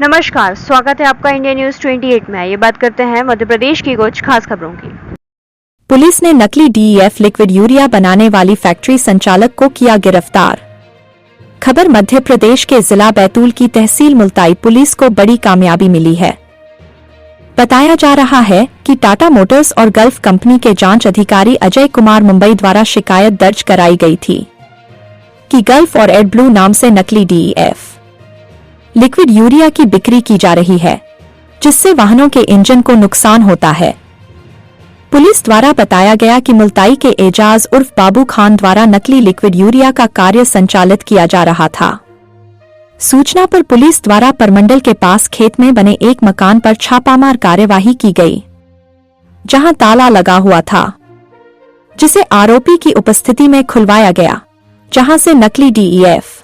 नमस्कार, स्वागत है आपका इंडिया न्यूज 28 में। ये बात करते हैं मध्य प्रदेश की कुछ खास खबरों की। पुलिस ने नकली डीईएफ लिक्विड यूरिया बनाने वाली फैक्ट्री संचालक को किया गिरफ्तार। खबर मध्य प्रदेश के जिला बैतूल की तहसील मुल्ताई पुलिस को बड़ी कामयाबी मिली है। बताया जा रहा है कि टाटा मोटर्स और गल्फ कंपनी के जांच अधिकारी अजय कुमार मुंबई द्वारा शिकायत दर्ज कराई गई थी कि गल्फ और एडब्लू नाम से नकली डीईएफ लिक्विड यूरिया की बिक्री की जा रही है, जिससे वाहनों के इंजन को नुकसान होता है। पुलिस द्वारा बताया गया कि मुल्ताई के एजाज उर्फ बाबू खान द्वारा नकली लिक्विड यूरिया का कार्य संचालित किया जा रहा था। सूचना पर पुलिस द्वारा परमंडल के पास खेत में बने एक मकान पर छापामार कार्यवाही की गई, जहां ताला लगा हुआ था, जिसे आरोपी की उपस्थिति में खुलवाया गया, जहां से नकली डीईएफ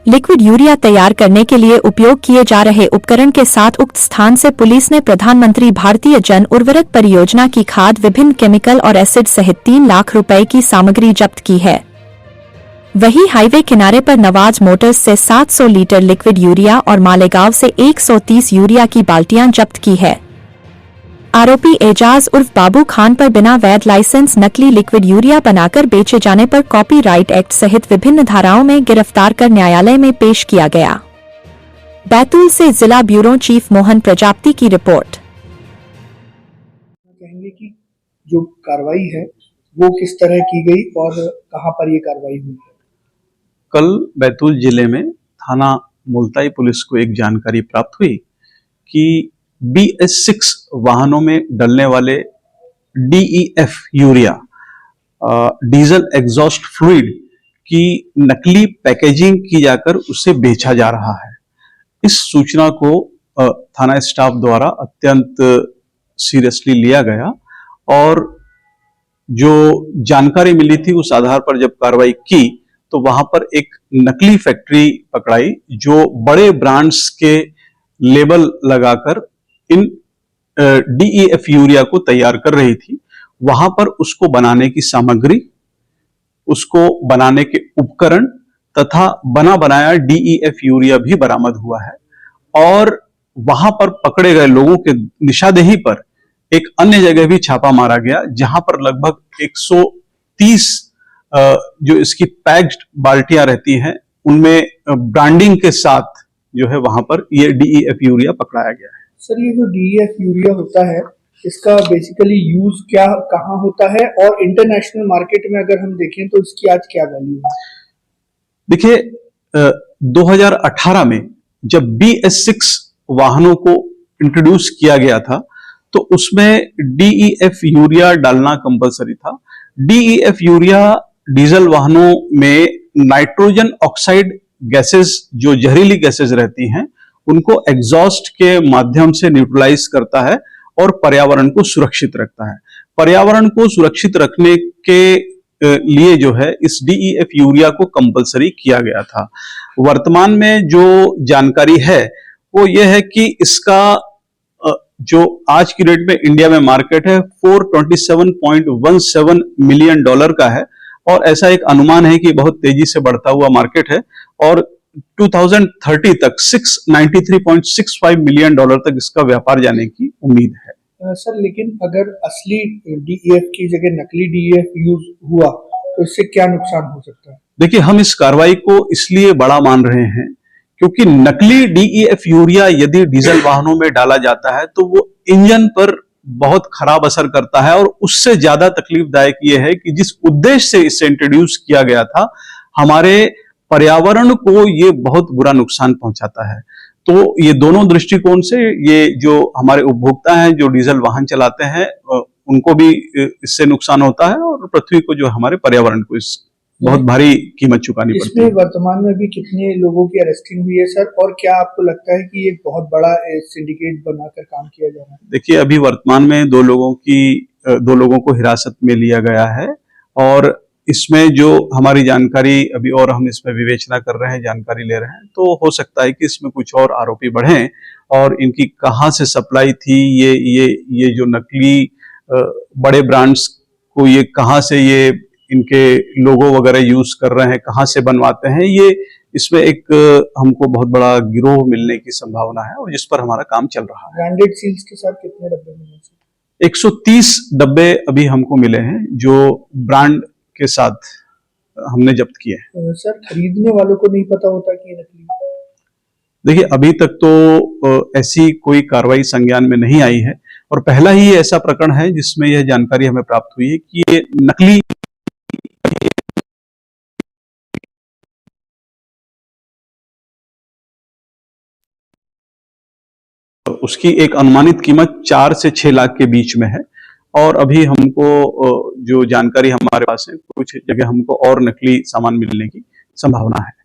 लिक्विड यूरिया तैयार करने के लिए उपयोग किए जा रहे उपकरण के साथ उक्त स्थान से पुलिस ने प्रधानमंत्री भारतीय जन उर्वरक परियोजना की खाद, विभिन्न केमिकल और एसिड सहित 3 लाख रुपए की सामग्री जब्त की है। वहीं हाईवे किनारे पर नवाज मोटर्स से 700 लीटर लिक्विड यूरिया और मालेगांव से 130 यूरिया की बाल्टियां जब्त की है। आरोपी एजाज उर्फ बाबू खान पर बिना वैध लाइसेंस नकली लिक्विड यूरिया बनाकर बेचे जाने पर कॉपीराइट एक्ट सहित विभिन्न धाराओं में गिरफ्तार कर न्यायालय में पेश किया गया। बैतूल से जिला ब्यूरो चीफ मोहन प्रजापति की रिपोर्ट। कहेंगे कि जो कार्रवाई है वो किस तरह की गई और कहां पर ये कार्रवाई हुई है? कल बैतूल जिले में थाना मुल्ताई पुलिस को एक जानकारी प्राप्त हुई कि BS6 वाहनों में डलने वाले DEF urea diesel exhaust fluid की नकली पैकेजिंग की जाकर उसे बेचा जा रहा है। इस सूचना को थाना स्टाफ द्वारा अत्यंत सीरियसली लिया गया और जो जानकारी मिली थी उस आधार पर जब कार्रवाई की तो वहां पर एक नकली फैक्ट्री पकड़ाई जो बड़े ब्रांड्स के लेबल लगाकर इन DEF यूरिया को तैयार कर रही थी। वहां पर उसको बनाने की सामग्री, उसको बनाने के उपकरण तथा बना बनाया DEF यूरिया भी बरामद हुआ है और वहां पर पकड़े गए लोगों के निशानदेही पर एक अन्य जगह भी छापा मारा गया, जहां पर लगभग 130 जो इसकी पैक्ड बाल्टियां रहती हैं उनमें ब्रांडिंग के साथ जो है वहां पर ये DEF यूरिया पकड़ाया गया है। सर, ये जो DEF यूरिया होता है इसका बेसिकली यूज क्या कहाँ होता है और इंटरनेशनल मार्केट में अगर हम देखें तो इसकी आज क्या वैल्यू है? देखिए 2018 में जब BS6 वाहनों को इंट्रोड्यूस किया गया था तो उसमें DEF यूरिया डालना कंपलसरी था। DEF यूरिया डीजल वाहनों में नाइट्रोजन ऑक्साइड गैसेस, जो जहरीली गैसेस रहती हैं, उनको एग्जॉस्ट के माध्यम से न्यूट्रलाइज करता है और पर्यावरण को सुरक्षित रखता है। पर्यावरण को सुरक्षित रखने के लिए जो है इस DEF यूरिया को कंपलसरी किया गया था। वर्तमान में जो जानकारी है वो ये है कि इसका जो आज की डेट में इंडिया में मार्केट है 427.17 मिलियन डॉलर का है और ऐसा एक अनुमान है कि बहुत तेजी से बढ़ता हुआ मार्केट है और 2030 तक 693.65 मिलियन डॉलर तक इसका व्यापार जाने की उम्मीद है। सर, लेकिन अगर असली DEF की जगह नकली DEF यूज हुआ तो इससे क्या नुकसान हो सकता है? देखिए, हम इस कार्रवाई को इसलिए बड़ा मान रहे हैं क्योंकि नकली DEF यूरिया यदि डीजल वाहनों में डाला जाता है तो वो इंजन पर बहुत खराब असर करता है और उससे ज्यादा तकलीफदायक ये है कि जिस उद्देश्य से इसे इंट्रोड्यूस किया गया था, हमारे पर्यावरण को ये बहुत बुरा नुकसान पहुंचाता है। तो ये दोनों दृष्टिकोण से ये जो हमारे उपभोक्ता हैं जो डीजल वाहन चलाते हैं उनको भी इससे नुकसान होता है और पृथ्वी को जो हमारे पर्यावरण को इस बहुत भारी कीमत चुकानी पड़ती है। इसमें वर्तमान में भी कितने लोगों की अरेस्टिंग हुई है सर, और क्या आपको लगता है कि ये बहुत बड़ा सिंडिकेट बनाकर काम किया जा रहा है? देखिए, अभी वर्तमान में दो लोगों को हिरासत में लिया गया है और इसमें जो हमारी जानकारी अभी और हम इसमें विवेचना कर रहे हैं, जानकारी ले रहे हैं, तो हो सकता है कि इसमें कुछ और आरोपी बढ़ें और इनकी कहाँ से सप्लाई थी, ये जो नकली बड़े ब्रांड्स को ये कहाँ से ये इनके लोगो वगैरह यूज कर रहे हैं, कहाँ से बनवाते हैं, इसमें एक हमको बहुत बड़ा गिरोह मिलने की संभावना है और जिस पर हमारा काम चल रहा है। ब्रांडेड सील्स के साथ कितने डब्बे मिले सर? 130 डब्बे अभी हमको मिले हैं जो ब्रांड के साथ हमने जब्त किए हैं। सर खरीदने वालों को नहीं पता होता कि ये नकली है? देखिए, अभी तक तो ऐसी कोई कार्रवाई संज्ञान में नहीं आई है और पहला ही ऐसा प्रकरण है जिसमें यह जानकारी हमें प्राप्त हुई है कि ये नकली उसकी एक अनुमानित कीमत 4 से 6 लाख के बीच में है और अभी हमको जो जानकारी हमारे पास है, कुछ जगह हमको और नकली सामान मिलने की संभावना है।